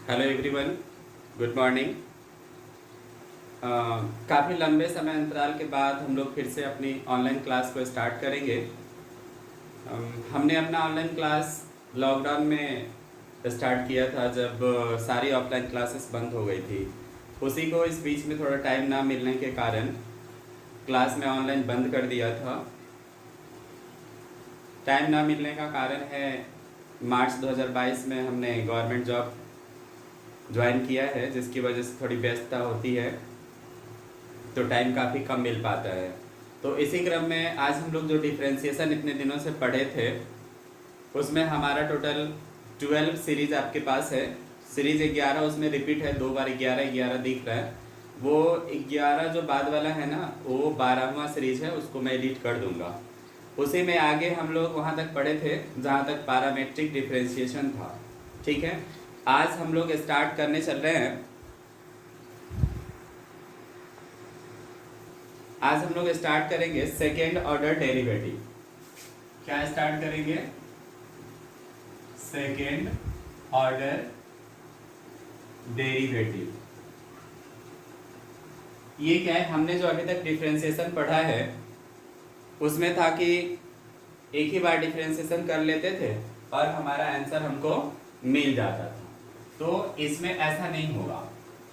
Hello everyone, good morning. काफ़ी लंबे समय अंतराल के बाद हम लोग फिर से अपनी ऑनलाइन क्लास को स्टार्ट करेंगे। हमने अपना ऑनलाइन क्लास लॉकडाउन में स्टार्ट किया था, जब सारी ऑफलाइन क्लासेस बंद हो गई थी। उसी को इस बीच में थोड़ा टाइम ना मिलने के कारण क्लास में ऑनलाइन बंद कर दिया था। टाइम ना मिलने का कारण है मार्च 2022 में हमने गवर्नमेंट जॉब ज्वाइन किया है, जिसकी वजह से थोड़ी व्यस्तता होती है, तो टाइम काफ़ी कम मिल पाता है। तो इसी क्रम में आज हम लोग जो डिफ्रेंशिएशन इतने दिनों से पढ़े थे, उसमें हमारा टोटल 12 सीरीज आपके पास है। सीरीज 11 उसमें रिपीट है, 2 बार 11 दिख रहा है। वो 11 जो बाद वाला है ना, वो 12वां सीरीज है, उसको मैं एडिट कर दूंगा। उसी में आगे हम लोग वहाँ तक पढ़े थे जहाँ तक पैरामेट्रिक डिफ्रेंशिएशन था। ठीक है, आज हम लोग स्टार्ट करने चल रहे हैं। आज हम लोग स्टार्ट करेंगे सेकेंड ऑर्डर डेरिवेटिव। क्या स्टार्ट करेंगे? Second order derivative. ये क्या है? हमने जो अभी तक डिफरेंशिएशन पढ़ा है उसमें था कि एक ही बार डिफरेंशिएशन कर लेते थे और हमारा आंसर हमको मिल जाता था। तो इसमें ऐसा नहीं होगा।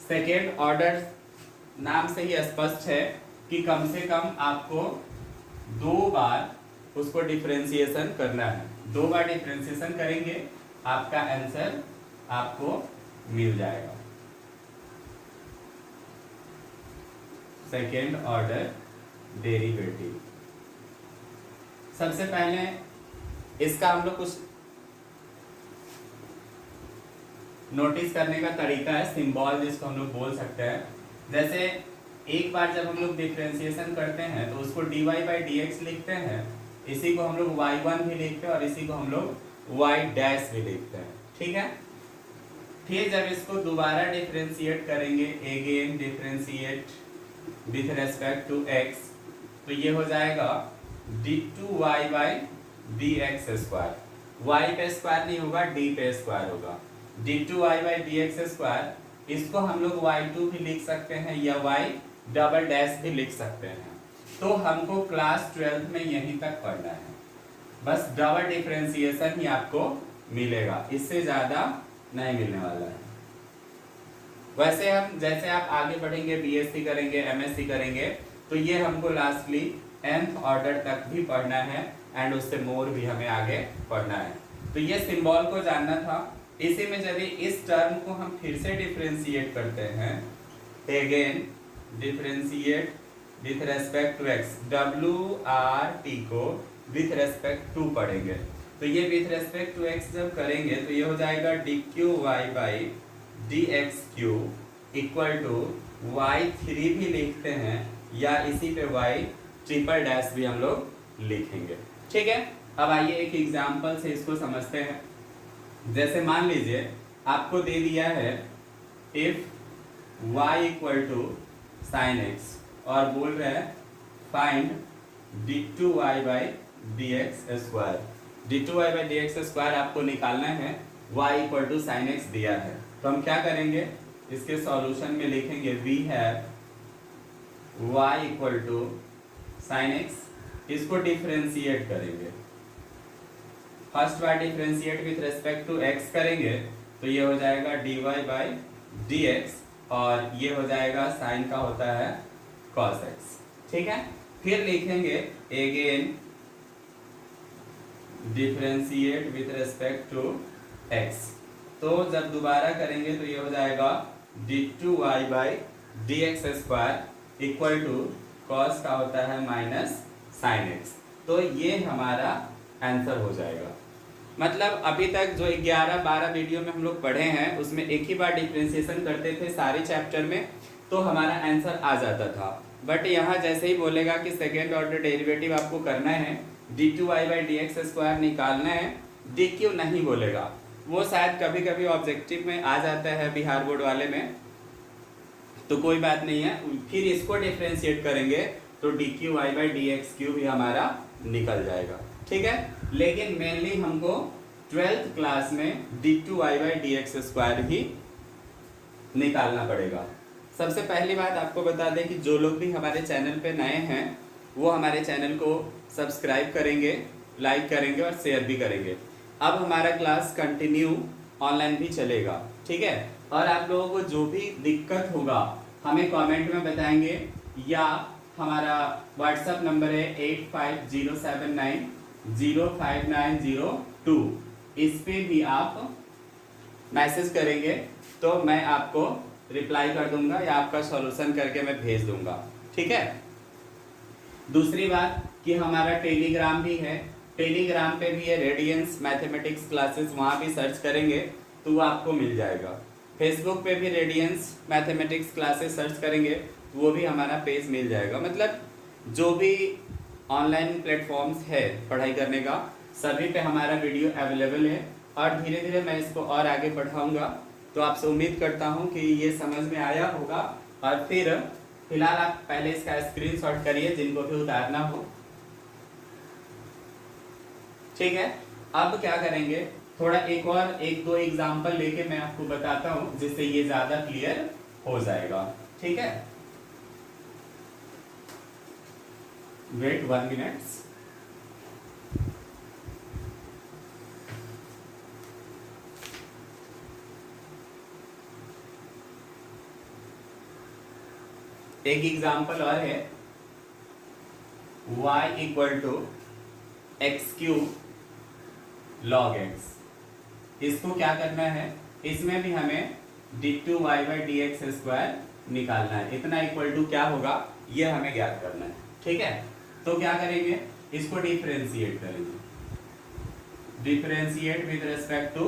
सेकेंड ऑर्डर नाम से ही स्पष्ट है कि कम से कम आपको 2 बार उसको डिफरेंशिएशन करना है। 2 बार डिफरेंशिएशन करेंगे, आपका आंसर आपको मिल जाएगा। Second order derivative. सबसे पहले इसका हम लोग कुछ नोटिस करने का तरीका है, सिंबल जिसको हम लोग बोल सकते हैं। जैसे एक बार जब हम लोग डिफरेंशिएशन करते हैं तो उसको dy बाई dx लिखते हैं, इसी को हम लोग y1 भी लिखते हैं और इसी को हम लोग y डैश भी लिखते हैं। ठीक है, फिर जब इसको दोबारा डिफरेंशिएट करेंगे, again differentiate with respect to x, तो ये हो जाएगा d2y by dx square. y पे स्क्वायर नहीं होगा, d पे स्क्वायर होगा। d2y बाई dx स्क्वायर, इसको हम लोग y2 भी लिख सकते हैं या y डबल डैश भी लिख सकते हैं। तो हमको क्लास 12 में यहीं तक पढ़ना है, बस डबल डिफरेंशिएशन ही आपको मिलेगा, इससे ज्यादा नहीं मिलने वाला है। वैसे हम जैसे आप आगे बढ़ेंगे, बीएससी करेंगे, एमएससी करेंगे, तो ये हमको लास्टली nth ऑर्डर तक भी पढ़ना है एंड उससे मोर भी हमें आगे पढ़ना है। तो ये सिंबल को जानना था। इसी में यदि इस टर्म को हम फिर से डिफरेंशिएट करते हैं, again differentiate with respect to x, WRT को विथ रेस्पेक्ट टू पढ़ेंगे। तो ये विथ रेस्पेक्ट टू x जब करेंगे तो ये हो जाएगा dqy by dx³ equal to y3 भी लिखते हैं या इसी पे y ट्रिपल डैश भी हम लोग लिखेंगे। ठीक है, अब आइए एक एग्जांपल से इसको समझते हैं। जैसे मान लीजिए आपको दे दिया है if y equal to sine x और बोल रहे हैं find d2y by dx square. d2y by dx square आपको निकालना है, y equal to sine x दिया है। तो हम क्या करेंगे, इसके सॉल्यूशन में लिखेंगे we have y equal to sine x, इसको डिफरेंशिएट करेंगे। फर्स्ट बार differentiate with respect to x करेंगे तो ये हो जाएगा dy बाई dx और ये हो जाएगा साइन का होता है cos x। ठीक है, फिर लिखेंगे again differentiate with respect to x, तो जब दोबारा करेंगे तो ये हो जाएगा d2y by dx square equal to cos का होता है माइनस साइन x। तो ये हमारा आंसर हो जाएगा। मतलब अभी तक जो 11-12 वीडियो में हम लोग पढ़े हैं उसमें एक ही बार डिफरेंशिएशन करते थे सारे चैप्टर में, तो हमारा आंसर आ जाता था। बट यहाँ जैसे ही बोलेगा कि सेकेंड ऑर्डर डेरिवेटिव आपको करना है, d2y बाई dx स्क्वायर निकालना है, dq नहीं बोलेगा। वो शायद कभी कभी ऑब्जेक्टिव में आ जाता है बिहार बोर्ड वाले में, तो कोई बात नहीं है। फिर इसको डिफरेंशिएट करेंगे तो dqy बाई dx³ भी हमारा निकल जाएगा। ठीक है, लेकिन मेनली हमको 12th क्लास में d2y बाई dx स्क्वायर भी निकालना पड़ेगा। सबसे पहली बात आपको बता दें कि जो लोग भी हमारे चैनल पे नए हैं वो हमारे चैनल को सब्सक्राइब करेंगे, लाइक करेंगे और शेयर भी करेंगे। अब हमारा क्लास कंटिन्यू ऑनलाइन भी चलेगा, ठीक है। और आप लोगों को जो भी दिक्कत होगा हमें कमेंट में बताएंगे, या हमारा व्हाट्सएप नंबर है 8507905902, इस पे भी आप मैसेज करेंगे तो मैं आपको रिप्लाई कर दूंगा या आपका सॉल्यूशन करके मैं भेज दूंगा, ठीक है। दूसरी बात कि हमारा टेलीग्राम भी है, टेलीग्राम पे भी है रेडियंस मैथमेटिक्स क्लासेस, वहाँ भी सर्च करेंगे तो वो आपको मिल जाएगा। फेसबुक पे भी रेडियंस मैथमेटिक्स क्लासेस सर्च करेंगे तो वो भी हमारा पेज मिल जाएगा। मतलब जो भी ऑनलाइन प्लेटफॉर्म्स है पढ़ाई करने का, सभी पे हमारा वीडियो अवेलेबल है और धीरे धीरे मैं इसको और आगे बढ़ाऊंगा। तो आपसे उम्मीद करता हूँ कि ये समझ में आया होगा। और फिर फिलहाल आप पहले इसका स्क्रीनशॉट करिए जिनको भी उतारना हो, ठीक है। अब क्या करेंगे, थोड़ा एक दो एग्जाम्पल लेके मैं आपको बताता हूँ जिससे ये ज्यादा क्लियर हो जाएगा, ठीक है। Wait 1 minute. एक एग्जाम्पल और है, y equal to x cube log x. इसको क्या करना है, इसमें भी हमें d2y/dx² निकालना है। इतना इक्वल टू क्या होगा ये हमें ज्ञात करना है, ठीक है। तो क्या करेंगे, इसको डिफरेंशिएट करेंगे, differentiate with respect to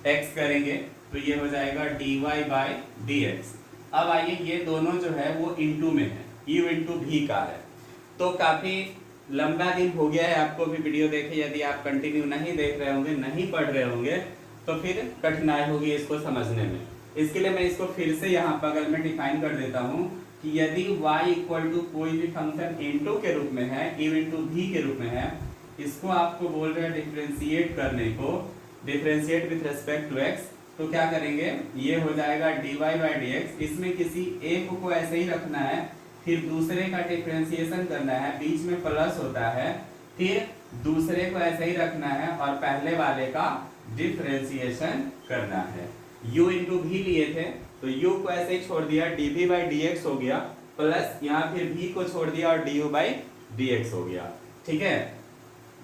x करेंगे तो ये हो जाएगा dy/dx। अब आइए ये दोनों जो है वो इनटू में है, u इंटू भी का है। तो काफी लंबा दिन हो गया है आपको भी वीडियो देखे, यदि आप कंटिन्यू नहीं देख रहे होंगे, नहीं पढ़ रहे होंगे तो फिर कठिनाई होगी इसको समझने में। इसके लिए मैं इसको फिर से यहाँ बगल में डिफाइन कर देता हूँ कि यदि y इक्वल टू कोई भी फंक्शन इनटू के रूप में है, u इंटू भी के रूप में है, इसको आपको बोल रहे हैं डिफरेंशिएट करने को, differentiate with respect to x। तो क्या करेंगे, ये हो जाएगा dy/dx। इसमें किसी एक को ऐसे ही रखना है, फिर दूसरे का डिफरेंशिएशन करना है, बीच में प्लस होता है, फिर दूसरे को ऐसे ही रखना है और पहले वाले का डिफरेंशिएशन करना है। u इंटू भी लिए थे तो u को ऐसे ही छोड़ दिया, dv/dx हो गया, प्लस यहाँ फिर v को छोड़ दिया और du/dx हो गया, ठीक है।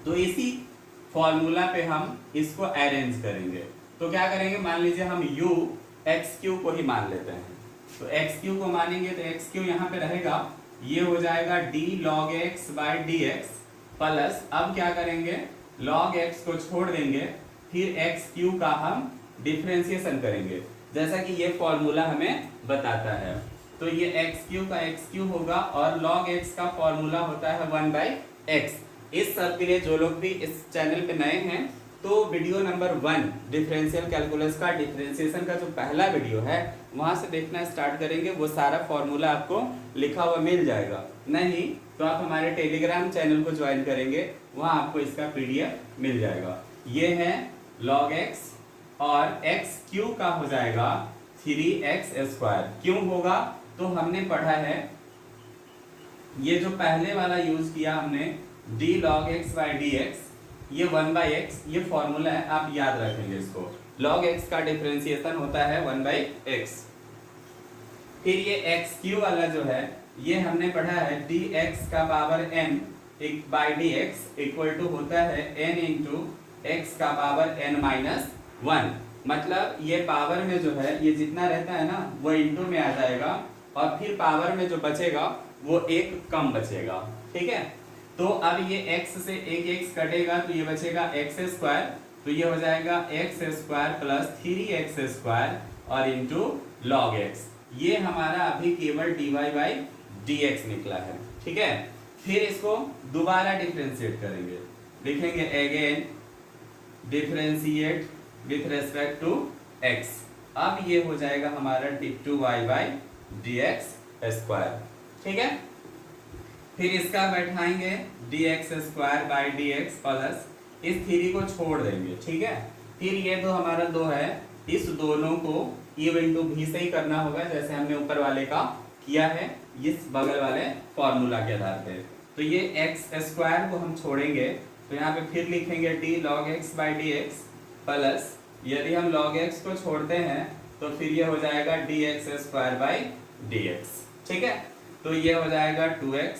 तो इसी फॉर्मूला पे हम इसको अरेंज करेंगे। तो क्या करेंगे, मान लीजिए हम u x³ को ही मान लेते हैं, तो x³ को मानेंगे तो x³ यहाँ पे रहेगा, ये हो जाएगा d log x/dx प्लस, अब क्या करेंगे log x को छोड़ देंगे, फिर x³ का हम डिफरेंशिएशन करेंगे जैसा कि ये फॉर्मूला हमें बताता है। तो ये x³ का x³ होगा और log x का फॉर्मूला होता है 1/x। इस सब के लिए जो लोग भी इस चैनल पे नए हैं तो वीडियो नंबर 1 डिफरेंशियल कैलकुलस का डिफरेंशिएशन का जो पहला वीडियो है वहां से देखना स्टार्ट करेंगे, वो सारा फॉर्मूला आपको लिखा हुआ मिल जाएगा। नहीं तो आप हमारे टेलीग्राम चैनल को ज्वाइन करेंगे, वहां आपको इसका पीडीएफ मिल जाएगा। ये है log x और x³ का हो जाएगा 3x²। क्यों होगा, तो हमने पढ़ा है ये जो पहले वाला यूज किया हमने d log x/dx, ये 1/x, ये फॉर्मूला है, आप याद रखेंगे इसको। log x का डिफरेंशिएशन होता है 1/x। फिर ये x³ वाला जो है ये हमने पढ़ा है dx का power n dx equal to होता है n इंटू x का पावर n-1। मतलब ये पावर में जो है ये जितना रहता है ना वो इंटू में आ जाएगा और फिर पावर में जो बचेगा वो एक कम बचेगा, ठीक है। तो अब ये x से एक x कटेगा तो ये बचेगा x², तो ये हो जाएगा x² प्लस 3x² और इंटू log x। ये हमारा अभी केवल dy/dx निकला है, ठीक है। फिर इसको दोबारा डिफरेंशिएट करेंगे, लिखेंगे again differentiate with respect to x। अब ये हो जाएगा हमारा d2y/dx², ठीक है। फिर इसका बैठाएंगे dx² dx प्लस इस 3 को छोड़ देंगे, ठीक है। फिर ये तो हमारा 2 है इस दोनों को u इंटू भी से ही करना होगा, जैसे हमने ऊपर वाले का किया है इस बगल वाले फॉर्मूला के आधार पे। तो ये एक्स स्क्वायर को हम छोड़ेंगे तो यहाँ पे फिर लिखेंगे D log x by D x plus, यदि हम log x को छोड़ते हैं तो फिर ये हो जाएगा D x square by D x. ठीक है, तो ये हो जाएगा 2x।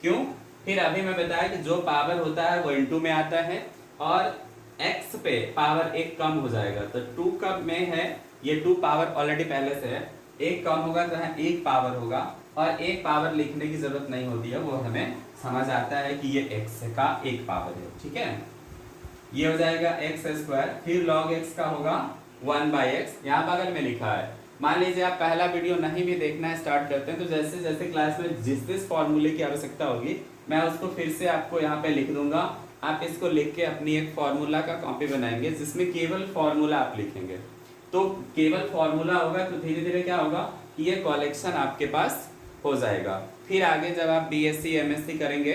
क्यों? फिर अभी मैं बताया कि जो पावर होता है वो इनटू में आता है और x पे पावर एक कम हो जाएगा, तो 2 कब में है, ये 2 पावर ऑलरेडी पहले से है, एक कम होगा तो यहाँ एक पावर होगा और एक पावर लिखने की जरूरत नहीं होती है, वो हमें समझ आता है कि ये x का एक पावर है। ठीक है, ये हो जाएगा एक्स स्क्वायर, फिर log x का होगा 1/x, यहाँ बगल में लिखा है। मान लीजिए आप पहला वीडियो नहीं भी देखना स्टार्ट करते हैं तो जैसे जैसे क्लास में जिस फॉर्मूले की आवश्यकता होगी मैं उसको फिर से आपको यहाँ पे लिख दूंगा। आप इसको लिख के अपनी एक फॉर्मूला का कॉपी बनाएंगे जिसमें केवल फॉर्मूला आप लिखेंगे, तो केवल फॉर्मूला होगा तो धीरे धीरे क्या होगा कि ये कलेक्शन आपके पास हो जाएगा। फिर आगे जब आप BSc MSc करेंगे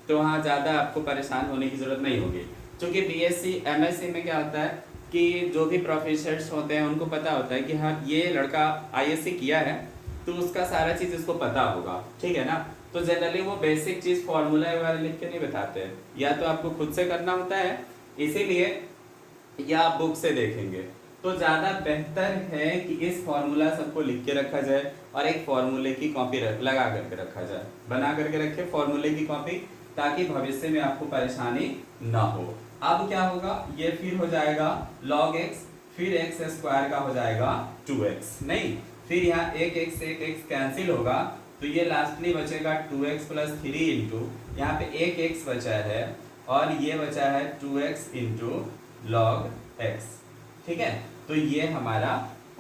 तो वहाँ ज़्यादा आपको परेशान होने की जरूरत नहीं होगी, क्योंकि BSc MSc में क्या होता है कि जो भी प्रोफेसर्स होते हैं उनको पता होता है कि हाँ ये लड़का ISc किया है तो उसका सारा चीज़ इसको पता होगा। ठीक है ना, तो जनरली वो बेसिक चीज़ फॉर्मूला वगैरह लिख के नहीं बताते हैं, या तो आपको खुद से करना होता है इसीलिए, या आप बुक से देखेंगे। तो ज़्यादा बेहतर है कि इस फॉर्मूला सबको लिख के रखा जाए और एक फॉर्मूले की कॉपी लगा करके रखा जाए, बना करके रखे फॉर्मूले की कॉपी, ताकि भविष्य में आपको परेशानी ना हो। अब क्या होगा, ये फिर हो जाएगा log x, फिर x स्क्वायर का हो जाएगा 2x, नहीं फिर यहाँ एक x कैंसिल होगा तो ये लास्टली बचेगा 2x प्लस 3 इंटू, यहाँ पे एक x बचा है और ये बचा है 2x इंटू log x। ठीक है, तो ये हमारा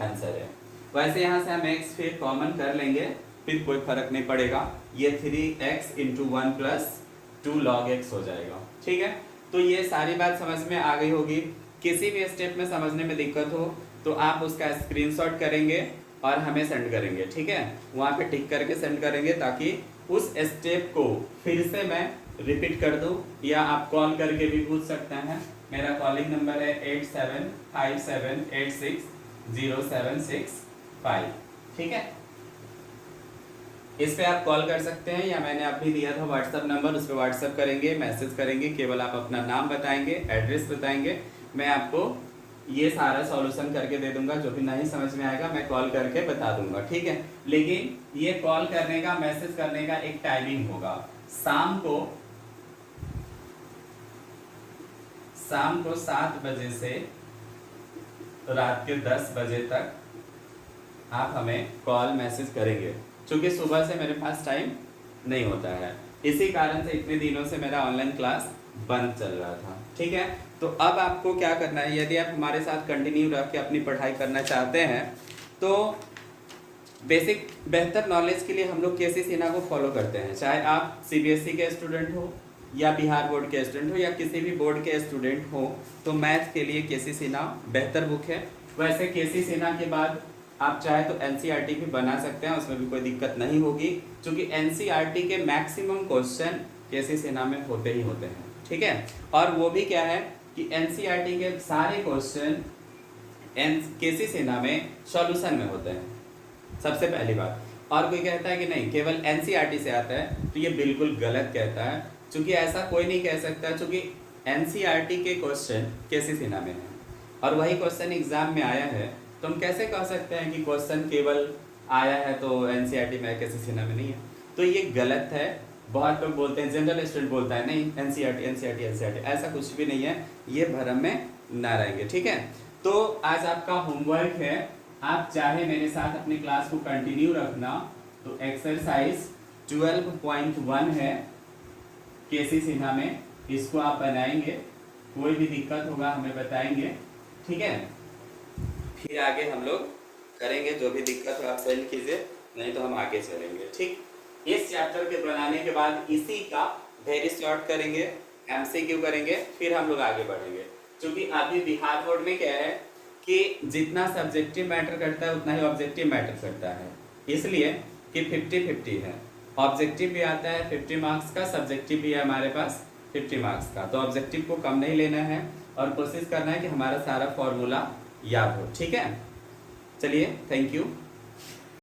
आंसर है। वैसे यहाँ से हम x फिर कॉमन कर लेंगे, फिर कोई फर्क नहीं पड़ेगा, ये 3x into 1 plus 2 log x हो जाएगा। ठीक है, तो ये सारी बात समझ में आ गई होगी। किसी भी स्टेप में समझने में दिक्कत हो तो आप उसका स्क्रीनशॉट करेंगे और हमें सेंड करेंगे। ठीक है, वहाँ पे टिक करके सेंड करेंगे ताकि उस स्टेप को फिर से मैं रिपीट कर दूँ, या आप कॉल करके भी पूछ सकते हैं। मेरा कॉलिंग नंबर है 8757860765। ठीक है, इस पे आप कॉल कर सकते हैं, या मैंने अभी दिया था व्हाट्सअप नंबर, उस पर व्हाट्सअप करेंगे, मैसेज करेंगे, केवल आप अपना नाम बताएंगे, एड्रेस बताएंगे, मैं आपको ये सारा सॉल्यूशन करके दे दूंगा। जो भी नहीं समझ में आएगा मैं कॉल करके बता दूंगा। ठीक है, लेकिन ये कॉल करने का, मैसेज करने का एक टाइमिंग होगा, शाम को 7 बजे से रात के 10 बजे तक आप हमें कॉल मैसेज करेंगे, क्योंकि सुबह से मेरे पास टाइम नहीं होता है, इसी कारण से इतने दिनों से मेरा ऑनलाइन क्लास बंद चल रहा था। ठीक है, तो अब आपको क्या करना है, यदि आप हमारे साथ कंटिन्यू रह के अपनी पढ़ाई करना चाहते हैं तो बेसिक बेहतर नॉलेज के लिए हम लोग केसी सिन्हा को फॉलो करते हैं। चाहे आप CBSE के स्टूडेंट हो या बिहार बोर्ड के स्टूडेंट हो या किसी भी बोर्ड के स्टूडेंट हो, तो मैथ के लिए केसी सिन्हा बेहतर बुक है। वैसे केसी सिन्हा के बाद आप चाहे तो NCERT भी बना सकते हैं, उसमें भी कोई दिक्कत नहीं होगी, क्योंकि NCERT के मैक्सिमम क्वेश्चन केसी सिन्हा में होते ही होते हैं। ठीक है, और वो भी क्या है कि NCERT के सारे क्वेश्चन केसी सिन्हा में सॉल्यूशन में होते हैं, सबसे पहली बात। और कोई कहता है कि नहीं केवल NCERT से आता है, तो ये बिल्कुल गलत कहता है, क्योंकि ऐसा कोई नहीं कह सकता, क्योंकि NCERT के क्वेश्चन केसी सिन्हा में है और वही क्वेश्चन एग्जाम में आया है, तो हम कैसे कह सकते हैं कि क्वेश्चन केवल आया है तो NCERT में केसी सिन्हा में नहीं है? तो ये गलत है। बहुत लोग बोलते हैं, जनरल स्टूडेंट बोलता है नहीं NCERT, ऐसा कुछ भी नहीं है, ये भ्रम में ना रहेंगे। ठीक है, तो आज आपका होमवर्क है, आप चाहे मेरे साथ अपनी क्लास को कंटिन्यू रखना, तो एक्सरसाइज 12.1 है केसी सिन्हा में, इसको आप बनाएंगे, कोई भी दिक्कत होगा हमें बताएंगे। ठीक है, फिर आगे हम लोग करेंगे, जो भी दिक्कत हो आप सेंड कीजिए, नहीं तो हम आगे चलेंगे। ठीक, इस चैप्टर के बनाने के बाद इसी का वेरी शॉर्ट करेंगे, MCQ करेंगे, फिर हम लोग आगे बढ़ेंगे। क्योंकि अभी बिहार बोर्ड में क्या है कि जितना सब्जेक्टिव मैटर करता है उतना ही ऑब्जेक्टिव मैटर करता है, इसलिए कि 50-50 है, ऑब्जेक्टिव भी आता है 50 मार्क्स का, सब्जेक्टिव भी है हमारे पास 50 मार्क्स का, तो ऑब्जेक्टिव को कम नहीं लेना है और कोशिश करना है कि हमारा सारा फॉर्मूला याद हो। ठीक है, चलिए, थैंक यू।